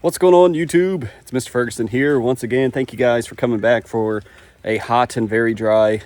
What's going on, YouTube? It's Mr. Ferguson here once again. Thank you guys for coming back for a hot and very dry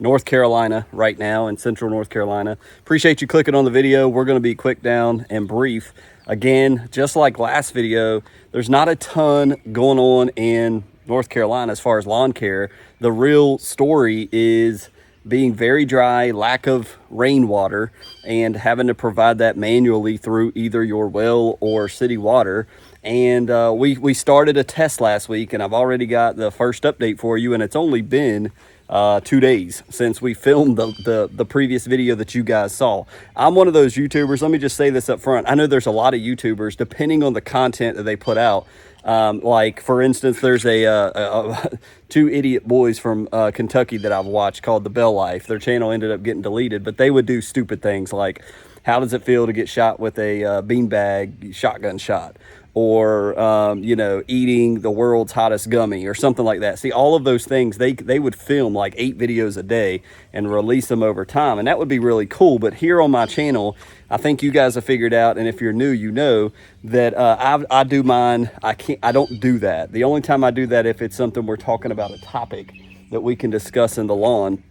North Carolina right now, in central North Carolina. Appreciate you clicking on the video. We're going to be quick down and brief. Again, just like last video, there's not a ton going on in North Carolina as far as lawn care. The real story is being very dry, lack of rainwater, and having to provide that manually through either your well or city water. And we started a test last week, and I've already got the first update for you, and it's only been 2 days since we filmed the previous video that you guys saw. I'm one of those YouTubers, let me just say this up front. I know there's a lot of YouTubers, depending on the content that they put out. Like, for instance, there's two idiot boys from Kentucky that I've watched called The Bell Life. Their channel ended up getting deleted, but they would do stupid things like, how does it feel to get shot with a beanbag shotgun shot? Or, you know, eating the world's hottest gummy or something like that. See, all of those things, they would film like 8 videos a day and release them over time. And that would be really cool. But here on my channel, I think you guys have figured out, and if you're new, you know that I do mine. I don't do that. The only time I do that if it's something we're talking about, a topic that we can discuss in the lawn.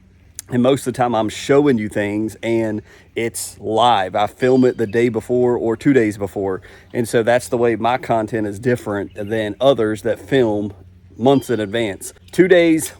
And most of the time I'm showing you things and it's live. I film it the day before or 2 days before. And so that's the way my content is different than others that film months in advance. 2 days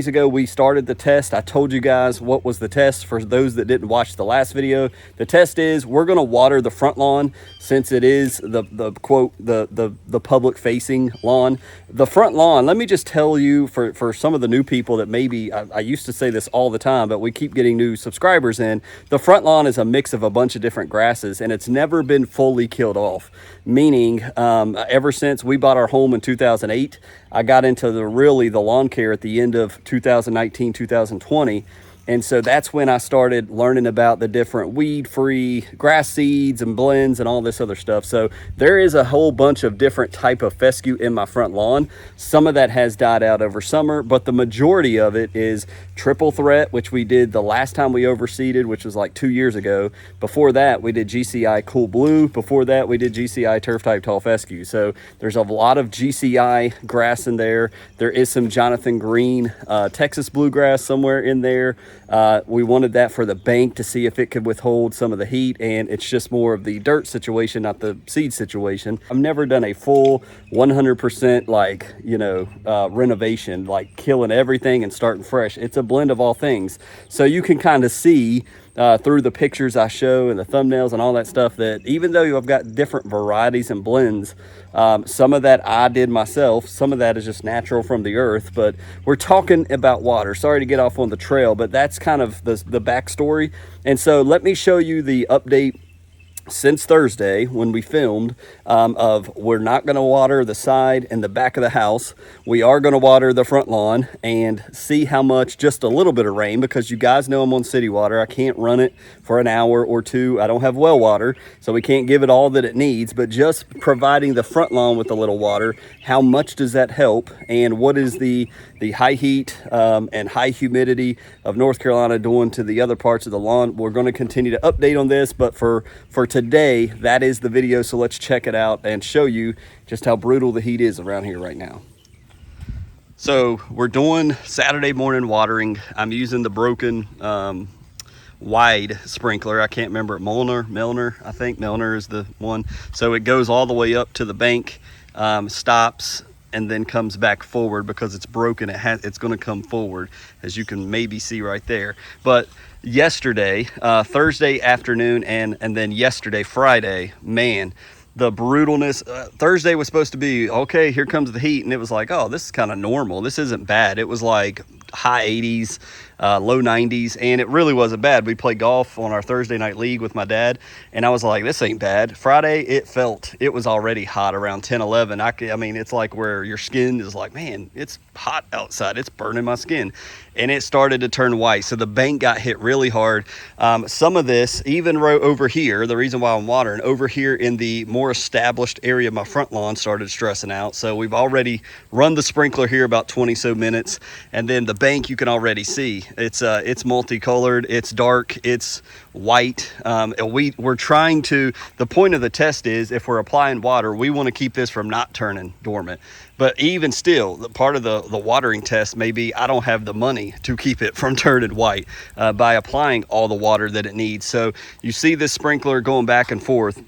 ago we started the test. I told you guys what was the test. For those that didn't watch the last video, the test is we're going to water the front lawn, since it is the public facing lawn. The front lawn, let me just tell you, for some of the new people that maybe, I used to say this all the time, but we keep getting new subscribers in. The front lawn is a mix of a bunch of different grasses, and it's never been fully killed off. Meaning, ever since we bought our home in 2008, I got into the lawn care at the end of 2019, 2020. And so that's when I started learning about the different weed-free grass seeds and blends and all this other stuff. So there is a whole bunch of different type of fescue in my front lawn. Some of that has died out over summer, but the majority of it is triple threat, which we did the last time we overseeded, which was like 2 years ago. Before that, we did GCI Cool Blue. Before that, we did GCI Turf Type Tall Fescue. So there's a lot of GCI grass in there. There is some Jonathan Green Texas bluegrass somewhere in there. We wanted that for the bank to see if it could withhold some of the heat, and it's just more of the dirt situation, not the seed situation. I've never done a full 100% like, you know, renovation, like killing everything and starting fresh. It's a blend of all things. So you can kind of see through the pictures I show and the thumbnails and all that stuff that even though I've got different varieties and blends, some of that I did myself, some of that is just natural from the earth. But we're talking about water. Sorry to get off on the trail, but that's kind of the backstory. And so let me show you the update since Thursday when we filmed, of we're not going to water the side and the back of the house. We are going to water the front lawn and see how much, just a little bit of rain, because you guys know I'm on city water. I can't run it for an hour or two. I don't have well water, so we can't give it all that it needs, but just providing the front lawn with a little water, how much does that help? And what is the high heat and high humidity of North Carolina doing to the other parts of the lawn? We're going to continue to update on this, but for today, that is the video. So let's check it out and show you just how brutal the heat is around here right now. So we're doing Saturday morning watering. I'm using the broken wide sprinkler. I can't remember it. Milner, I think Milner is the one. So it goes all the way up to the bank, stops, and then comes back forward because it's broken. It's going to come forward, as you can maybe see right there. But yesterday, Thursday afternoon, and then yesterday, Friday, man, the brutalness. Thursday was supposed to be, okay, here comes the heat, and it was like, oh, this is kind of normal. This isn't bad. It was like high 80s, low 90s, and it really wasn't bad. We played golf on our Thursday night league with my dad, and I was like, this ain't bad. Friday, it was already hot around 10, 11. I mean, it's like where your skin is like, man, it's hot outside. It's burning my skin. And it started to turn white. So the bank got hit really hard. Some of this, even over here, the reason why I'm watering, over here in the more established area of my front lawn started stressing out. So we've already run the sprinkler here about 20 so minutes. And then the bank, you can already see it's multicolored, it's dark, it's white. We're trying to, the point of the test is, if we're applying water, we want to keep this from not turning dormant. But even still, the part of the watering test may be I don't have the money to keep it from turning white by applying all the water that it needs. So you see this sprinkler going back and forth.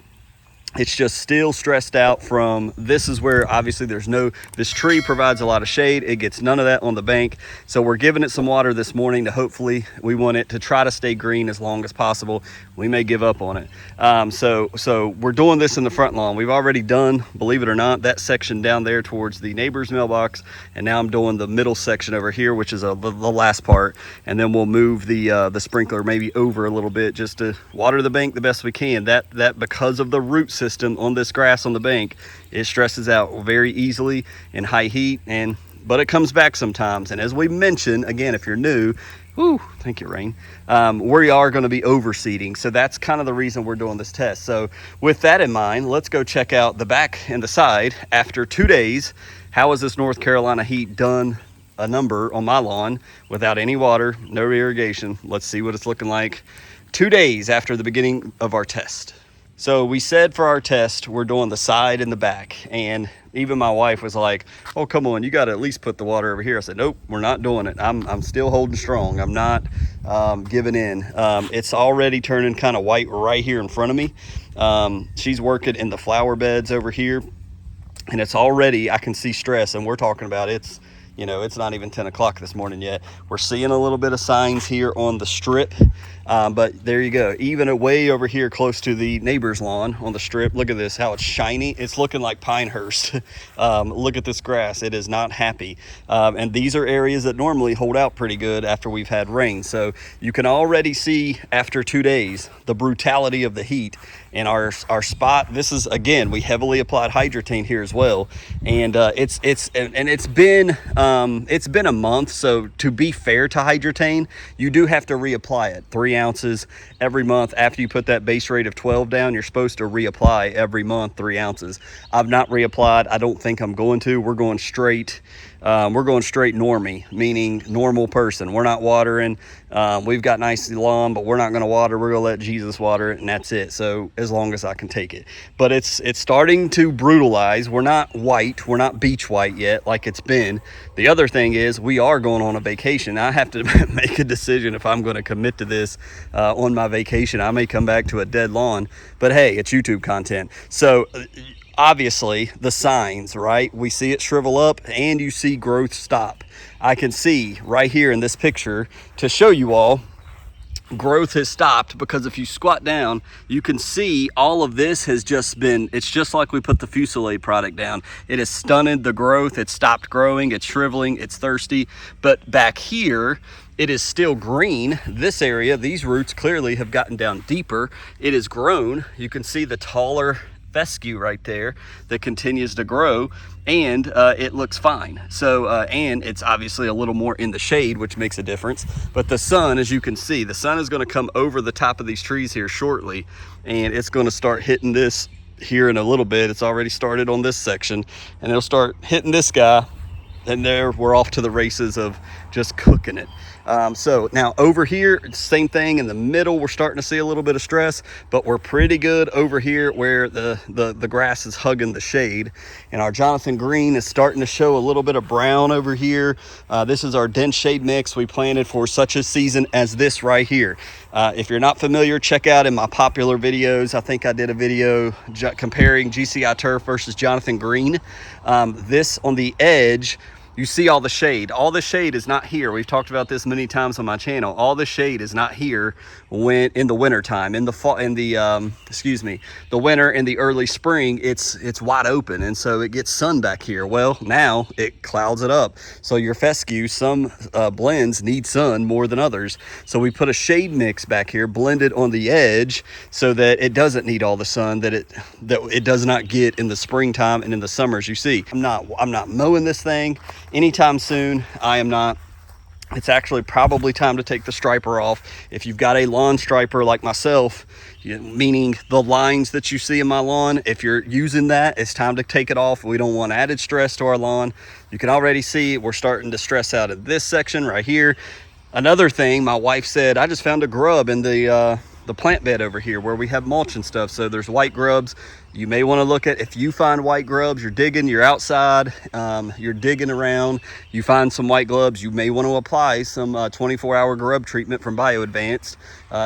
It's just still stressed out from, this is where obviously this tree provides a lot of shade. It gets none of that on the bank. So we're giving it some water this morning to hopefully, we want it to try to stay green as long as possible. We may give up on it. So we're doing this in the front lawn. We've already done, believe it or not, that section down there towards the neighbor's mailbox. And now I'm doing the middle section over here, which is the last part. And then we'll move the sprinkler maybe over a little bit just to water the bank the best we can. That because of the root system on this grass on the bank, it stresses out very easily in high heat, but it comes back sometimes. And as we mentioned, again, if you're new, thank you, Rain, we are going to be overseeding. So that's kind of the reason we're doing this test. So with that in mind, let's go check out the back and the side after 2 days. How has this North Carolina heat done a number on my lawn without any water, no irrigation? Let's see what it's looking like 2 days after the beginning of our test. So we said for our test, we're doing the side and the back. And even my wife was like, oh, come on, you got to at least put the water over here. I said, nope, we're not doing it. I'm still holding strong. I'm not giving in. It's already turning kind of white right here in front of me. She's working in the flower beds over here. And it's already, I can see stress. And we're talking about it's not even 10 o'clock this morning yet. We're seeing a little bit of signs here on the strip. But there you go. Even way over here close to the neighbor's lawn on the strip, look at this, how it's shiny. It's looking like Pinehurst. Look at this grass. It is not happy. And these are areas that normally hold out pretty good after we've had rain. So you can already see after 2 days the brutality of the heat in our spot. This is, again, we heavily applied hydrotain here as well. And it's been a month. So to be fair to hydrotain, you do have to reapply it 3 ounces every month. After you put that base rate of 12 down, you're supposed to reapply every month 3 ounces. I've not reapplied. I don't think I'm going to. We're going straight normie, meaning normal person. We're not watering. We've got nice lawn, but we're not going to water. We're going to let Jesus water it, and that's it. So as long as I can take it. But it's starting to brutalize. We're not white. We're not beach white yet like it's been. The other thing is we are going on a vacation. I have to make a decision if I'm going to commit to this on my vacation. I may come back to a dead lawn, but hey, it's YouTube content. So obviously the signs, right? We see it shrivel up and you see growth stop. I can see right here in this picture to show you all, growth has stopped, because if you squat down, you can see all of this has just been, it's just like we put the Fusilade product down. It has stunted the growth. It stopped growing. It's shriveling. It's thirsty. But back here, it is still green. This area, these roots clearly have gotten down deeper. It has grown. You can see the taller fescue right there that continues to grow, and it looks fine. So and it's obviously a little more in the shade, which makes a difference. But the sun, as you can see, the sun is going to come over the top of these trees here shortly, and it's going to start hitting this here in a little bit. It's already started on this section, and it'll start hitting this guy, and there we're off to the races of just cooking it. So now over here, same thing. In the middle, we're starting to see a little bit of stress, but we're pretty good over here where the grass is hugging the shade. And our Jonathan Green is starting to show a little bit of brown over here. This is our dense shade mix we planted for such a season as this right here. If you're not familiar, check out in my popular videos. I think I did a video comparing GCI turf versus Jonathan Green. This on the edge, you see all the shade. All the shade is not here. We've talked about this many times on my channel. All the shade is not here when in the winter time. In the fall, in the the winter and the early spring, it's wide open, and so it gets sun back here. Well, now it clouds it up. So your fescue, some blends need sun more than others. So we put a shade mix back here, blended on the edge, so that it doesn't need all the sun that it does not get in the springtime and in the summers. You see, I'm not mowing this thing anytime soon. I am not. it's actually probably time to take the striper off. If you've got a lawn striper like myself, meaning the lines that you see in my lawn, if you're using that, it's time to take it off. We don't want added stress to our lawn. You can already see we're starting to stress out in this section right here. Another thing, my wife said, I just found a grub in the plant bed over here where we have mulch and stuff. So there's white grubs. You may want to look at, if you find white grubs, you're digging, you're outside, you're digging around, you find some white grubs, you may want to apply some 24-hour grub treatment from Bio Advanced.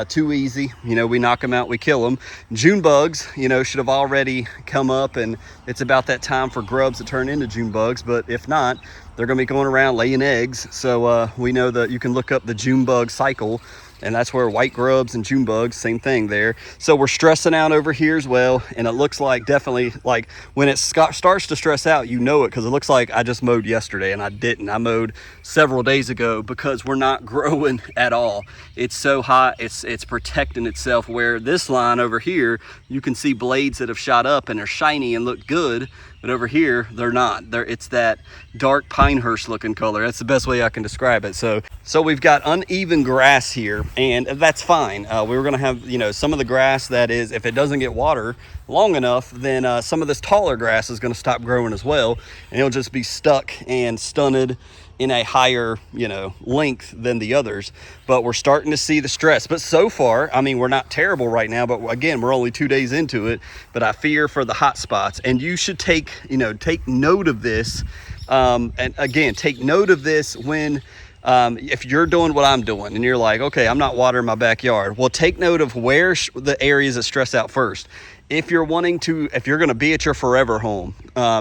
Too easy, you know, we knock them out, we kill them. June bugs, you know, should have already come up, and it's about that time for grubs to turn into June bugs. But if not, they're going to be going around laying eggs. So we know that you can look up the June bug cycle, and that's where white grubs and June bugs, same thing there. So we're stressing out over here as well, and it looks like, definitely, like when it starts to stress out, you know it, because it looks like I just mowed yesterday and I didn't. I mowed several days ago because we're not growing at all. It's so hot, it's protecting itself, where this line over here, you can see blades that have shot up and are shiny and look good, but over here they're not. It's that dark pinehurst looking color. That's the best way I can describe it. So we've got uneven grass here, and that's fine. We were gonna have, you know, some of the grass that is, if it doesn't get water long enough, then some of this taller grass is gonna stop growing as well, and it'll just be stuck and stunted in a higher, you know, length than the others. But we're starting to see the stress. But so far, I mean, we're not terrible right now, but again, we're only 2 days into it. But I fear for the hot spots, and you should take note of this. And again, take note of this when if you're doing what I'm doing and you're like, okay, I'm not watering my backyard. Well, take note of where the areas that stress out first. If you're going to be at your forever home,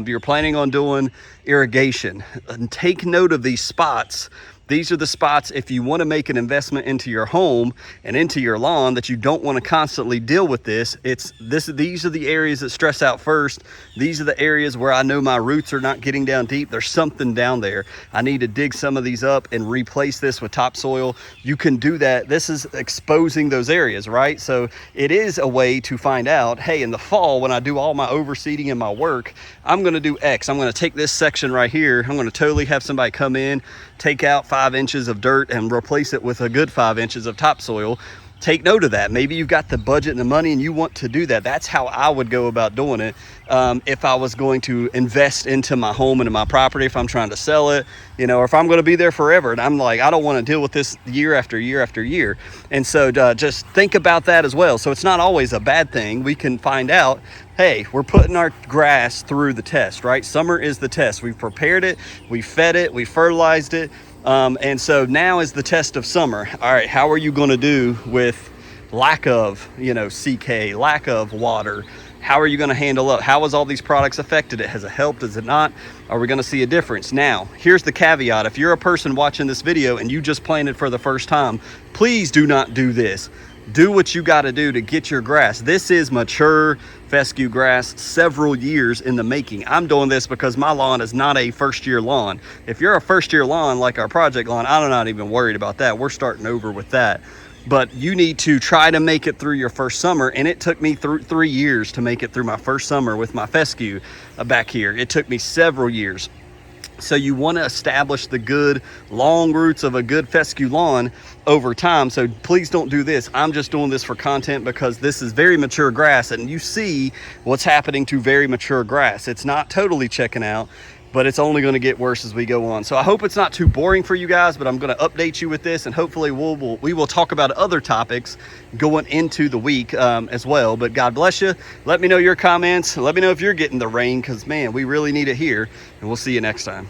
you're planning on doing irrigation, and take note of these spots. These are the spots, if you want to make an investment into your home and into your lawn, that you don't want to constantly deal with this. These are the areas that stress out first. These are the areas where I know my roots are not getting down deep. There's something down there. I need to dig some of these up and replace this with topsoil. You can do that. This is exposing those areas, right? So it is a way to find out, hey, in the fall, when I do all my overseeding and my work, I'm going to do X. I'm going to take this section right here. I'm going to totally have somebody come in, take out 5 inches of dirt and replace it with a good 5 inches of topsoil. Take note of that. Maybe you've got the budget and the money and you want to do that. That's how I would go about doing it. If I was going to invest into my home and in my property, if I'm trying to sell it, you know, or if I'm going to be there forever and I'm like, I don't want to deal with this year after year after year. And so just think about that as well. So it's not always a bad thing. We can find out, hey, we're putting our grass through the test, right? Summer is the test. We've prepared it, we fed it, we fertilized it. And so now is the test of summer. All right, how are you going to do with lack of, CK, lack of water? How are you going to handle up? How has all these products affected it? Has it helped? Has it not? Are we going to see a difference? Now, here's the caveat. If you're a person watching this video and you just planted for the first time, please do not do this. Do what you got to do to get your grass. This is mature fescue grass, several years in the making. I'm doing this because my lawn is not a first-year lawn. If you're a first-year lawn like our project lawn, I'm not even worried about that. We're starting over with that. But you need to try to make it through your first summer, and it took me 3 years to make it through my first summer with my fescue back here. It took me several years. So you want to establish the good long roots of a good fescue lawn over time. So please don't do this. I'm just doing this for content because this is very mature grass, and you see what's happening to very mature grass. It's not totally checking out, but it's only going to get worse as we go on. So I hope it's not too boring for you guys, but I'm going to update you with this, and hopefully we will talk about other topics going into the week as well. But God bless you. Let me know your comments. Let me know if you're getting the rain, because man, we really need it here, and we'll see you next time.